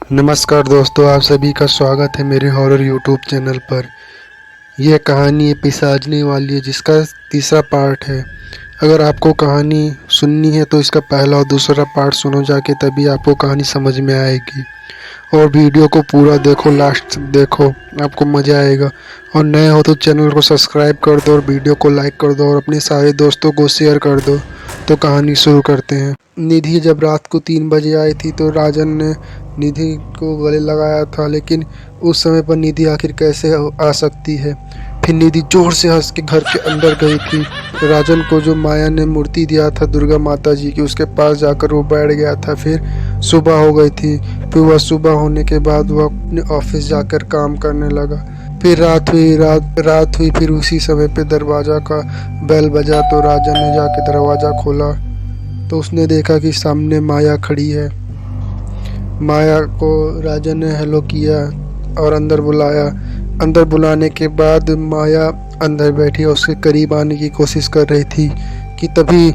नमस्कार दोस्तों, आप सभी का स्वागत है मेरे हॉरर यूट्यूब चैनल पर। यह कहानी पिशाचनी वाली है जिसका तीसरा पार्ट है। अगर आपको कहानी सुननी है तो इसका पहला और दूसरा पार्ट सुनो जाके, तभी आपको कहानी समझ में आएगी। और वीडियो को पूरा देखो, लास्ट तक देखो, आपको मज़ा आएगा। और नए हो तो चैनल को सब्सक्राइब कर दो और वीडियो को लाइक कर दो और अपने सारे दोस्तों को शेयर कर दो। तो कहानी शुरू करते हैं। निधि जब रात को 3 बजे आई थी तो राजन ने निधि को गले लगाया था, लेकिन उस समय पर निधि आखिर कैसे आ सकती है। फिर निधि जोर से हंस के घर के अंदर गई थी। राजन को जो माया ने मूर्ति दिया था दुर्गा माता जी की, उसके पास जाकर वो बैठ गया था। फिर सुबह हो गई थी। फिर वह सुबह होने के बाद वह अपने ऑफिस जाकर काम करने लगा। फिर रात हुई। फिर उसी समय पे दरवाज़ा का बेल बजा तो राजन ने जाके दरवाज़ा खोला तो उसने देखा कि सामने माया खड़ी है। माया को राजन ने हेलो किया और अंदर बुलाया। अंदर बुलाने के बाद माया अंदर बैठी और उसके करीब आने की कोशिश कर रही थी कि तभी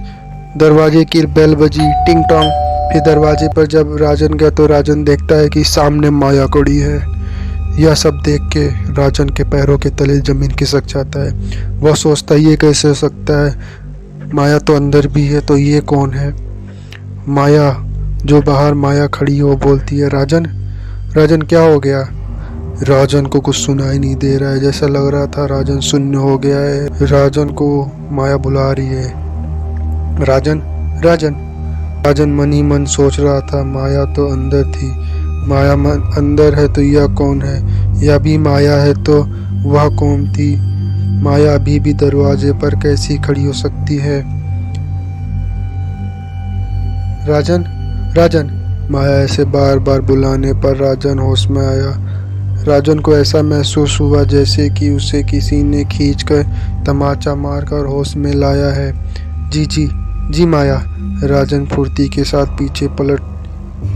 दरवाजे की बेल बजी, टिंग टोंग। फिर दरवाजे पर जब राजन गया तो राजन देखता है कि सामने माया खड़ी है। यह सब देख के राजन के पैरों के तले जमीन खिसक जाता है। वह सोचता है ये कैसे हो सकता है, माया तो अंदर भी है, तो ये कौन है। माया जो बाहर माया खड़ी हो बोलती है, राजन। राजन क्या हो गया। राजन को कुछ सुनाई नहीं दे रहा है। जैसा लग रहा था राजन शून्य हो गया है। राजन को माया बुला रही है, राजन राजन। राजन मन ही मन सोच रहा था माया तो अंदर थी। माया मन अंदर है तो यह कौन है। यह भी माया है तो वह कौन थी। माया अभी भी दरवाजे पर कैसी खड़ी हो सकती है। राजन राजन। माया ऐसे बार बार बुलाने पर राजन होश में आया। राजन को ऐसा महसूस हुआ जैसे कि उसे किसी ने खींचकर तमाचा मारकर होश में लाया है। जी माया। राजन फुर्ती के साथ पीछे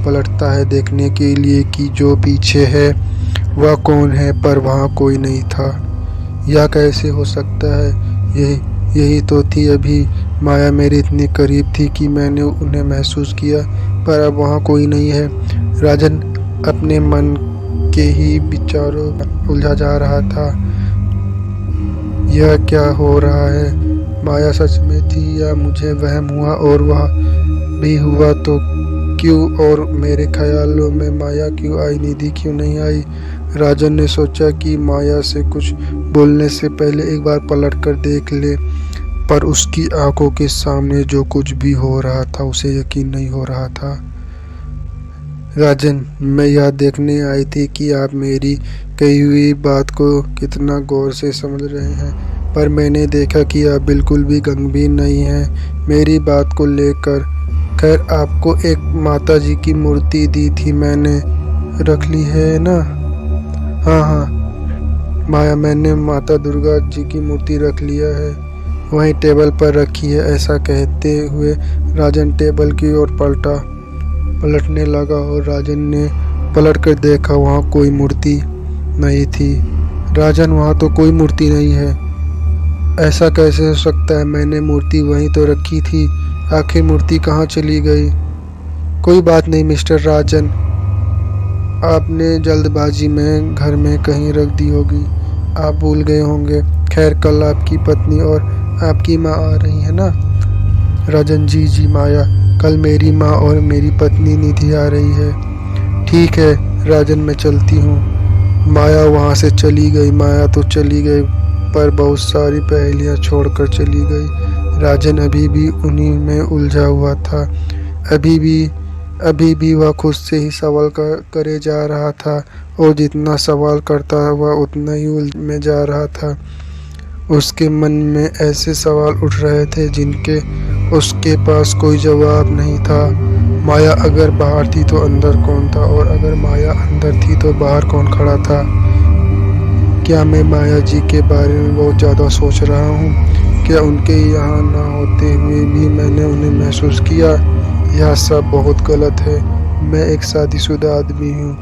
पलटता है देखने के लिए कि जो पीछे है वह कौन है, पर वहाँ कोई नहीं था। यह कैसे हो सकता है। यही तो थी अभी माया मेरे इतने करीब थी कि मैंने उन्हें महसूस किया, पर अब वहाँ कोई नहीं है। राजन अपने मन के ही विचारों में उलझा जा रहा था। यह क्या हो रहा है। माया सच में थी या मुझे वहम हुआ, और वह भी हुआ तो क्यों, और मेरे ख्यालों में माया क्यों आई, निधि क्यों नहीं आई। राजन ने सोचा कि माया से कुछ बोलने से पहले एक बार पलट कर देख ले, पर उसकी आंखों के सामने जो कुछ भी हो रहा था उसे यकीन नहीं हो रहा था। राजन, मैं यह देखने आई थी कि आप मेरी कही हुई बात को कितना गौर से समझ रहे हैं, पर मैंने देखा कि आप बिल्कुल भी गंभीर नहीं हैं मेरी बात को लेकर। खैर, आपको एक माता जी की मूर्ति दी थी, मैंने रख ली है ना। हाँ माया, मैंने माता दुर्गा जी की मूर्ति रख लिया है, वहीं टेबल पर रखी है। ऐसा कहते हुए राजन टेबल की ओर पलटने लगा और राजन ने पलट कर देखा, वहाँ कोई मूर्ति नहीं थी। राजन, वहाँ तो कोई मूर्ति नहीं है। ऐसा कैसे हो सकता है, मैंने मूर्ति वहीं तो रखी थी, आखिर मूर्ति कहाँ चली गई। कोई बात नहीं मिस्टर राजन, आपने जल्दबाजी में घर में कहीं रख दी होगी, आप भूल गए होंगे। खैर, कल आपकी पत्नी और आपकी माँ आ रही है ना। राजन, जी माया, कल मेरी माँ और मेरी पत्नी निधि आ रही है। ठीक है राजन, मैं चलती हूँ। माया वहाँ से चली गई। माया तो चली गई, पर बहुत सारी पहेलियाँ छोड़कर चली गई। राजन अभी भी उन्हीं में उलझा हुआ था। अभी भी वह खुद से ही सवाल करे जा रहा था, और जितना सवाल करता हुआ उतना ही उलझ में जा रहा था। उसके मन में ऐसे सवाल उठ रहे थे जिनके उसके पास कोई जवाब नहीं था। माया अगर बाहर थी तो अंदर कौन था, और अगर माया अंदर थी तो बाहर कौन खड़ा था। क्या मैं माया जी के बारे में बहुत ज़्यादा सोच रहा हूँ। क्या उनके यहाँ ना होते हुए भी मैंने उन्हें महसूस किया। यह सब बहुत गलत है। मैं एक शादीशुदा आदमी हूँ,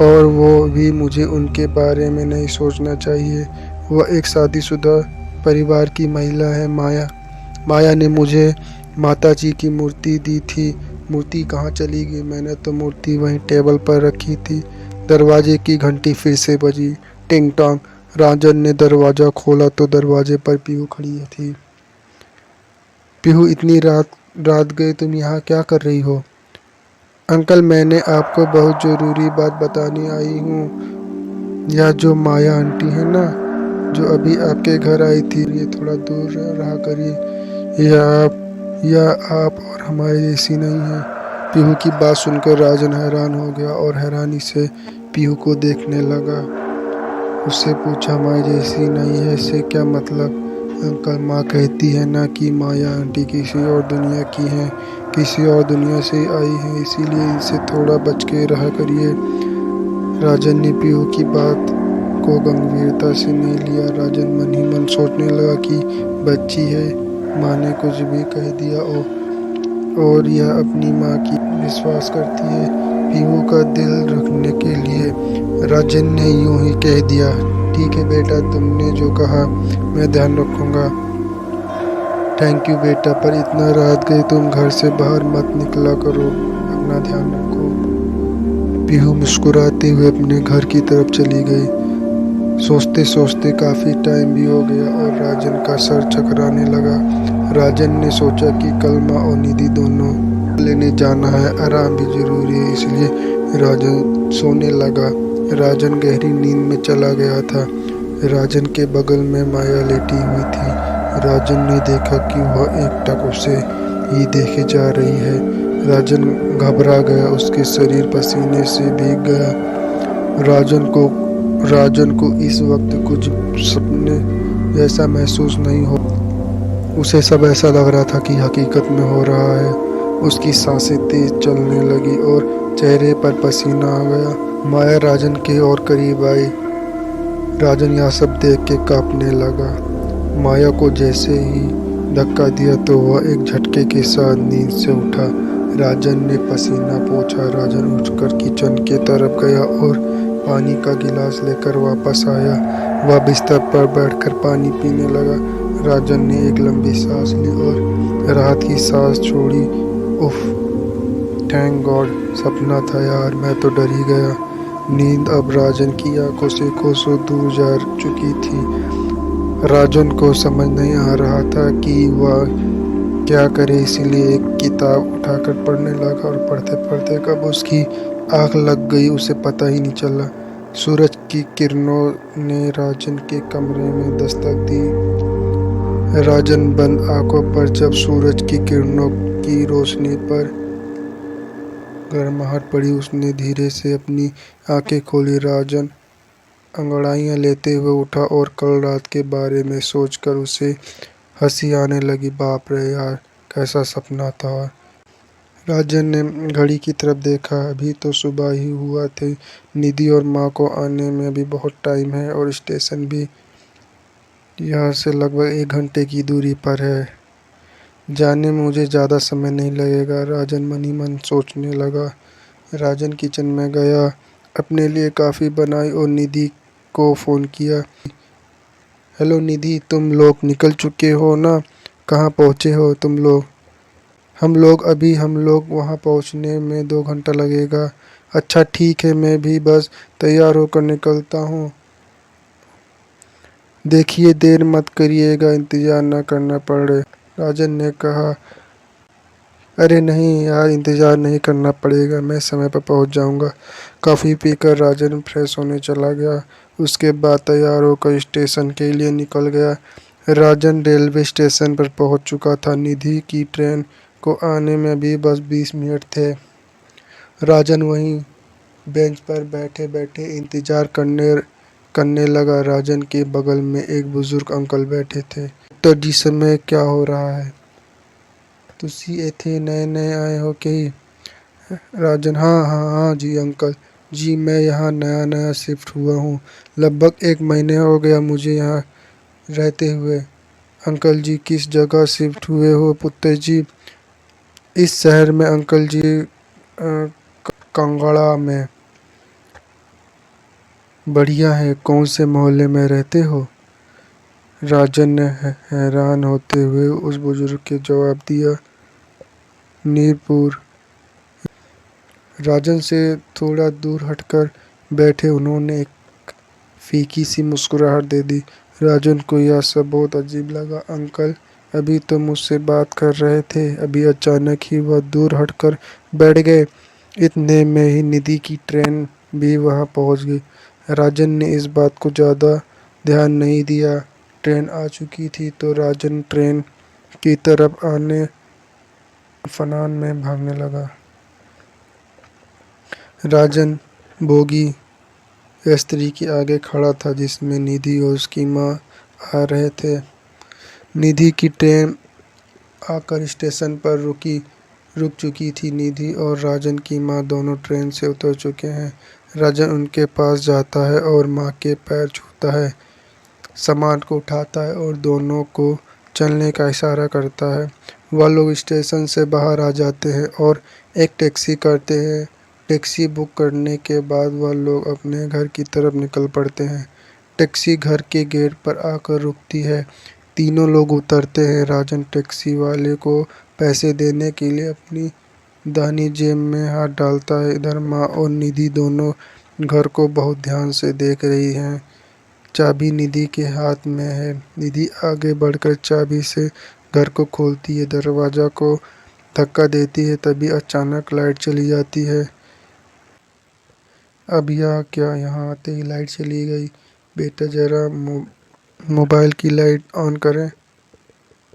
और वो भी मुझे उनके बारे में नहीं सोचना चाहिए। वह एक शादीशुदा परिवार की महिला है। माया ने मुझे माता जी की मूर्ति दी थी। मूर्ति कहाँ चली गई? मैंने तो मूर्ति वहीं टेबल पर रखी थी। दरवाजे की घंटी फिर से बजी, टिंग टॉन्ग। राजन ने दरवाज़ा खोला तो दरवाजे पर पीहू खड़ी थी। पीहू, इतनी रात रात गए तुम यहाँ क्या कर रही हो? अंकल, मैंने आपको बहुत ज़रूरी बात बताने आई हूँ। यह जो माया आंटी है ना, जो अभी आपके घर आई थी, ये थोड़ा दूर रहा करिए। यह आप और हमारे जैसी नहीं है। पीहू की बात सुनकर राजन हैरान हो गया और हैरानी से पीहू को देखने लगा। उससे पूछा, माया जैसी नहीं है इससे क्या मतलब? अंकल, माँ कहती है ना कि माया आंटी किसी और दुनिया की हैं, किसी और दुनिया से आई हैं, इसीलिए इनसे थोड़ा बच के रहा करिए। राजन ने पीहू की बात को गंभीरता से नहीं लिया। राजन मन ही मन सोचने लगा कि बच्ची है, माँ ने कुछ भी कह दिया और यह अपनी माँ की विश्वास करती है। पीहू का दिल रखने के लिए राजन ने यूं ही कह दिया, ठीक है बेटा, तुमने जो कहा मैं ध्यान रखूंगा। थैंक यू बेटा, पर इतना रात गए तुम घर से बाहर मत निकला करो, अपना ध्यान रखो। पीहू मुस्कुराते हुए अपने घर की तरफ चली गई। सोचते सोचते काफ़ी टाइम भी हो गया और राजन का सर चकराने लगा। राजन ने सोचा कि कल माँ और निधि दोनों लेने जाना है, आराम भी जरूरी है, इसलिए राजन सोने लगा। राजन गहरी नींद में चला गया था। राजन के बगल में माया लेटी हुई थी। राजन ने देखा कि वह एकटक उसे ही देखे जा रही है। राजन घबरा गया, उसके शरीर पसीने से भीग गया। राजन को इस वक्त कुछ सपने जैसा महसूस नहीं हो, उसे सब ऐसा लग रहा था कि हकीकत में हो रहा है। उसकी सांसें तेज चलने लगी और चेहरे पर पसीना आ गया। माया राजन के और करीब आई। राजन यह सब देख के कांपने लगा। माया को जैसे ही धक्का दिया तो वह एक झटके के साथ नींद से उठा। राजन ने पसीना पोंछा। राजन उठकर किचन के तरफ गया और पानी का गिलास लेकर वापस आया। वह बिस्तर पर बैठकर पानी पीने लगा। राजन ने एक लंबी सांस ली और राहत की सांस छोड़ी। उफ, थैंक गॉड, सपना था यार, मैं तो डर ही गया। नींद अब राजन की आंखों से कोसों दूर जा चुकी थी। राजन को समझ नहीं आ रहा था कि वह क्या करे, इसीलिए एक किताब उठाकर पढ़ने लगा और पढ़ते पढ़ते कब उसकी आँख लग गई उसे पता ही नहीं चला। सूरज की किरणों ने राजन के कमरे में दस्तक दी। राजन बंद आंखों पर जब सूरज की किरणों की रोशनी पर गर्माहट पड़ी, उसने धीरे से अपनी आंखें खोली। राजन अंगड़ाइयाँ लेते हुए उठा और कल रात के बारे में सोचकर उसे हंसी आने लगी। बाप रे यार, कैसा सपना था। राजन ने घड़ी की तरफ देखा, अभी तो सुबह ही हुआ थे। निधि और माँ को आने में अभी बहुत टाइम है और स्टेशन भी यहाँ से लगभग 1 घंटे की दूरी पर है। जाने में मुझे ज़्यादा समय नहीं लगेगा, राजन मन ही मन सोचने लगा। राजन किचन में गया, अपने लिए कॉफ़ी बनाई और निधि को फ़ोन किया। हेलो निधि, तुम लोग निकल चुके हो ना? कहाँ पहुँचे हो तुम लोग? हम लोग वहाँ पहुँचने में 2 घंटा लगेगा। अच्छा ठीक है, मैं भी बस तैयार होकर निकलता हूँ। देखिए देर मत करिएगा, इंतज़ार न करना पड़े। राजन ने कहा, अरे नहीं यार, इंतज़ार नहीं करना पड़ेगा, मैं समय पर पहुंच जाऊंगा। कॉफ़ी पीकर राजन फ्रेश होने चला गया। उसके बाद तैयार होकर स्टेशन के लिए निकल गया। राजन रेलवे स्टेशन पर पहुंच चुका था। निधि की ट्रेन को आने में भी बस 20 मिनट थे। राजन वहीं बेंच पर बैठे बैठे इंतज़ार करने लगा। राजन के बगल में एक बुज़ुर्ग अंकल बैठे थे। तो जिस समय क्या हो रहा है? तुसी इत्थे नए नए आए हो कि? राजन, हाँ हाँ हाँ जी अंकल जी, मैं यहाँ नया नया शिफ्ट हुआ हूँ। लगभग 1 महीने हो गया मुझे यहाँ रहते हुए। अंकल जी, किस जगह शिफ्ट हुए हो पुत्र जी? इस शहर में अंकल जी, कांगड़ा में। बढ़िया है, कौन से मोहल्ले में रहते हो? राजन ने हैरान होते हुए उस बुजुर्ग के जवाब दिया, नीरपुर। राजन से थोड़ा दूर हटकर बैठे उन्होंने एक फीकी सी मुस्कुराहट दे दी। राजन को यह सब बहुत अजीब लगा। अंकल अभी तो मुझसे बात कर रहे थे, अभी अचानक ही वह दूर हटकर बैठ गए। इतने में ही निधि की ट्रेन भी वहां पहुंच गई। राजन ने इस बात को ज़्यादा ध्यान नहीं दिया। ट्रेन आ चुकी थी तो राजन ट्रेन की तरफ आने फनान में भागने लगा। राजन बोगी यात्री के आगे खड़ा था जिसमें निधि और उसकी माँ आ रहे थे। निधि की ट्रेन आकर स्टेशन पर रुक चुकी थी। निधि और राजन की माँ दोनों ट्रेन से उतर चुके हैं। राजन उनके पास जाता है और माँ के पैर छूता है, सामान को उठाता है और दोनों को चलने का इशारा करता है। वह लोग स्टेशन से बाहर आ जाते हैं और एक टैक्सी करते हैं। टैक्सी बुक करने के बाद वह लोग अपने घर की तरफ निकल पड़ते हैं। टैक्सी घर के गेट पर आकर रुकती है। तीनों लोग उतरते हैं। राजन टैक्सी वाले को पैसे देने के लिए अपनी दाहिनी जेब में हाथ डालता है। इधर माँ और निधि दोनों घर को बहुत ध्यान से देख रही हैं। चाबी निधि के हाथ में है। निधि आगे बढ़कर चाबी से घर को खोलती है, दरवाजा को धक्का देती है। तभी अचानक लाइट चली जाती है। अब यह क्या, यहाँ आते ही लाइट चली गई। बेटा जरा मोबाइल की लाइट ऑन करें।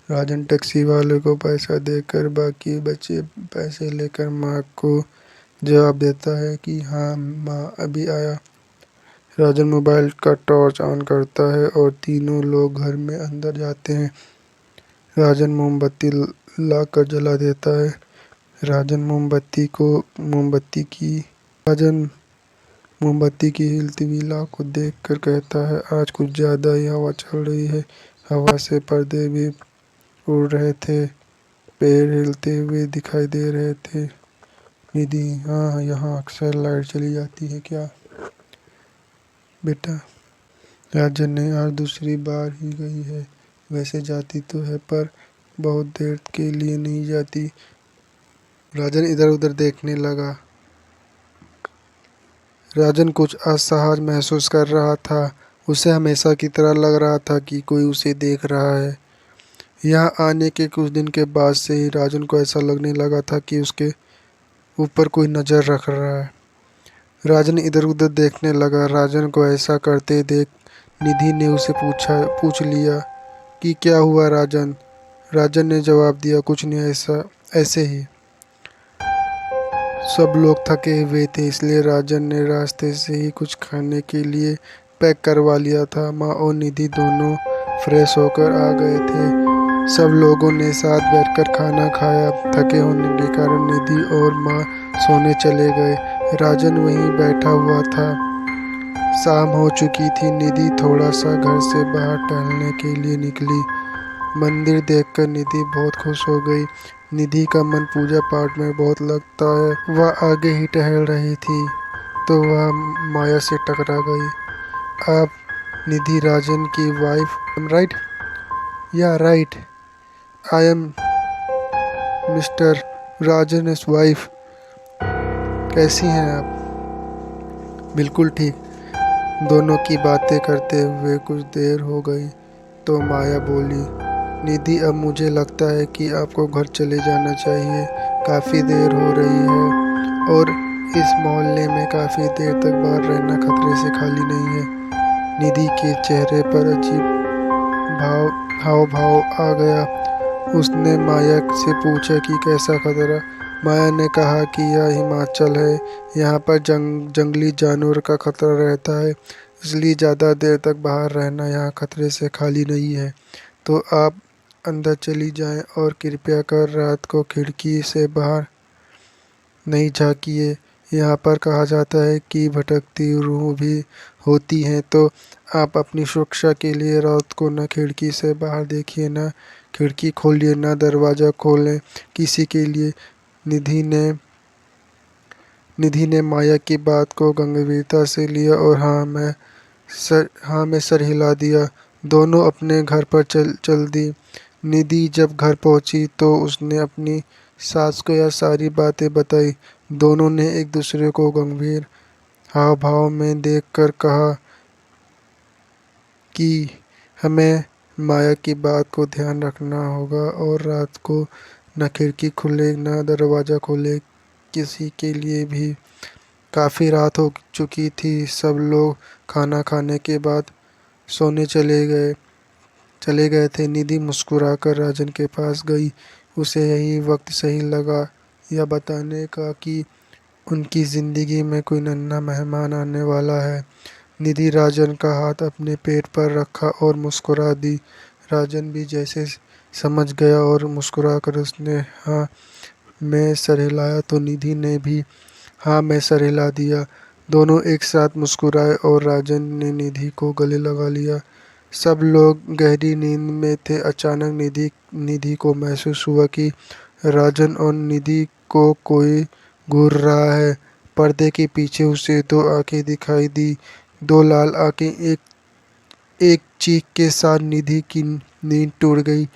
राजन टैक्सी वाले को पैसा देकर बाकी बचे पैसे लेकर माँ को जवाब देता है कि हाँ माँ अभी आया। राजन मोबाइल का टॉर्च ऑन करता है और तीनों लोग घर में अंदर जाते हैं। राजन मोमबत्ती लाकर जला देता है। राजन मोमबत्ती की हिलती हुई लाख को देखकर कहता है आज कुछ ज़्यादा ही हवा चल रही है। हवा से पर्दे भी उड़ रहे थे, पेड़ हिलते हुए दिखाई दे रहे थे। निधि हाँ, यहाँ अक्सर लाइट चली जाती है क्या बेटा? राजन ने आज दूसरी बार ही गई है। वैसे जाती तो है पर बहुत देर के लिए नहीं जाती। राजन इधर उधर देखने लगा। राजन कुछ असहज महसूस कर रहा था। उसे हमेशा की तरह लग रहा था कि कोई उसे देख रहा है। यहाँ आने के कुछ दिन के बाद से ही राजन को ऐसा लगने लगा था कि उसके ऊपर कोई नज़र रख रहा है। राजन इधर उधर देखने लगा। राजन को ऐसा करते देख निधि ने उसे पूछ लिया कि क्या हुआ राजन? राजन ने जवाब दिया कुछ नहीं, ऐसे ही। सब लोग थके हुए थे इसलिए राजन ने रास्ते से ही कुछ खाने के लिए पैक करवा लिया था। माँ और निधि दोनों फ्रेश होकर आ गए थे। सब लोगों ने साथ बैठकर खाना खाया। थके होने के कारण निधि और माँ सोने चले गए। राजन वहीं बैठा हुआ था। शाम हो चुकी थी। निधि थोड़ा सा घर से बाहर टहलने के लिए निकली। मंदिर देखकर निधि बहुत खुश हो गई। निधि का मन पूजा पाठ में बहुत लगता है। वह आगे ही टहल रही थी तो वह माया से टकरा गई। आप निधि राजन की वाइफ राइट? या right, I am mister Rajan is wife. कैसी हैं आप? बिल्कुल ठीक। दोनों की बातें करते हुए कुछ देर हो गई तो माया बोली, निधि अब मुझे लगता है कि आपको घर चले जाना चाहिए। काफ़ी देर हो रही है और इस मोहल्ले में काफ़ी देर तक बाहर रहना खतरे से खाली नहीं है। निधि के चेहरे पर अजीब हाव भाव आ गया। उसने माया से पूछा कि कैसा खतरा? माया ने कहा कि यह हिमाचल है, यहाँ पर जंगली जानवर का खतरा रहता है, इसलिए ज़्यादा देर तक बाहर रहना यहाँ खतरे से खाली नहीं है। तो आप अंदर चली जाएं और कृपया कर रात को खिड़की से बाहर नहीं झांकिए। यहाँ पर कहा जाता है कि भटकती रूह भी होती हैं, तो आप अपनी सुरक्षा के लिए रात को न खिड़की से बाहर देखिए, न खिड़की खोलिए, न दरवाज़ा खोलें किसी के लिए। निधि ने माया की बात को गंभीरता से लिया और हाँ में सर हिला दिया। दोनों अपने घर पर चल दी। निधि जब घर पहुंची तो उसने अपनी सास को यह सारी बातें बताई। दोनों ने एक दूसरे को गंभीर हाव भाव में देखकर कहा कि हमें माया की बात को ध्यान रखना होगा और रात को न खिड़की खुले न दरवाज़ा खुले किसी के लिए भी। काफ़ी रात हो चुकी थी। सब लोग खाना खाने के बाद सोने चले गए थे। निधि मुस्कुराकर राजन के पास गई। उसे यही वक्त सही लगा यह बताने का कि उनकी ज़िंदगी में कोई नन्हा मेहमान आने वाला है। निधि राजन का हाथ अपने पेट पर रखा और मुस्कुरा दी। राजन भी जैसे समझ गया और मुस्कुराकर उसने हाँ मैं सर हिलाया तो निधि ने भी हाँ मैं सर हिला दिया। दोनों एक साथ मुस्कुराए और राजन ने निधि को गले लगा लिया। सब लोग गहरी नींद में थे। अचानक निधि को महसूस हुआ कि राजन और निधि को कोई घूर रहा है। पर्दे के पीछे उसे दो आंखें दिखाई दी। दो लाल आंखें। एक एक चीख के साथ निधि की नींद टूट गई।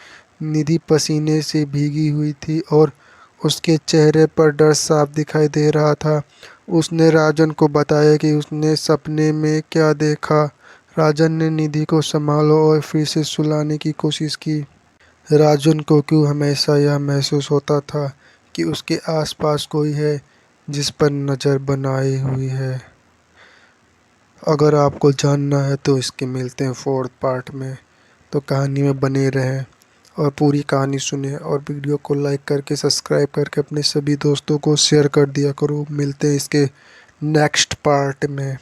निधि पसीने से भीगी हुई थी और उसके चेहरे पर डर साफ दिखाई दे रहा था। उसने राजन को बताया कि उसने सपने में क्या देखा। राजन ने निधि को संभाला और फिर से सुलाने की कोशिश की। राजन को क्यों हमेशा यह महसूस होता था कि उसके आसपास कोई है जिस पर नज़र बनाई हुई है। अगर आपको जानना है तो इसके मिलते हैं 4th पार्ट में। तो कहानी में बने रहें और पूरी कहानी सुने और वीडियो को लाइक करके सब्सक्राइब करके अपने सभी दोस्तों को शेयर कर दिया करो। मिलते हैं इसके नेक्स्ट पार्ट में।